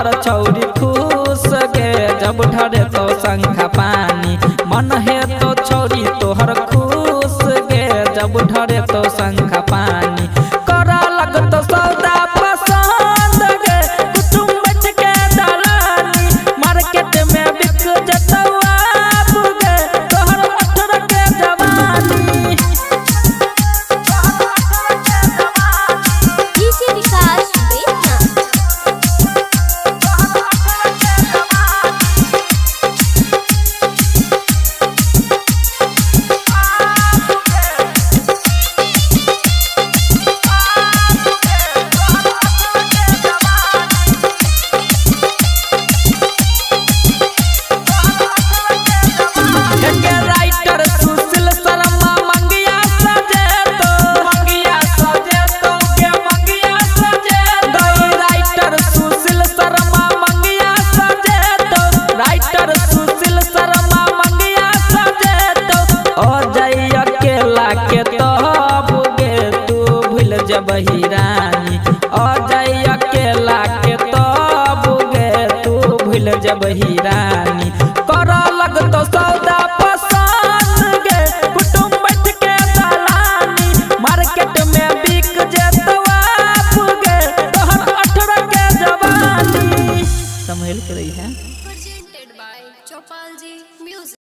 तोहर छौरी खुश गे जब ढरे तो शंखा पानी मन है तो छौरी तोहर खुश गे जब ढरे तो शंखा पानी करा लगत सौदा पसंद गे कुटुम बैठ के दलानी मार्केट में बिक जतवा गे तोहर 18 के जवानी। डीजे विकास बेतना राइटर सुशील शर्मा मंगिया सजे तो के मंगिया सजे तो राइटर सुशील शर्मा मंगिया सजे तो राइटर सुशील शर्मा मंगिया सजे तो ओ जाई अकेला के तो बुगे तू भूल जबही रानी ओ जाई अकेला के तो बुगे तू भूल जबही रानी कर लगतो सौदा पसंद गे कुटुम बैठ के दलानी मार्केट में बिक जेतवा गे तोहर 18 के जवानी। संभल के रही है। presented by Chopal Ji Music।